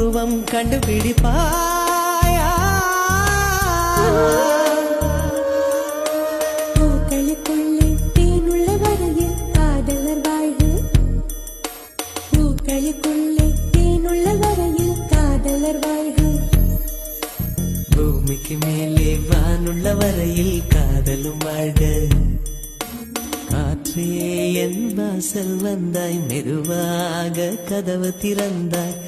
உருவம் கண்டுபிடிப்பாயா? பூக்களுக்குள்ளே தேனுள்ள வரையில் காதலர் வாழ்வு. பூக்களுக்குள்ளே தேனுள்ள வரையில் காதலர் வாழ்வு. பூமிக்கு மேலே வானுள்ள வரையில் காதலும் வாழ்க. காற்றே என் வாசல் வந்தாய், மெதுவாக கதவு திறந்தாய்,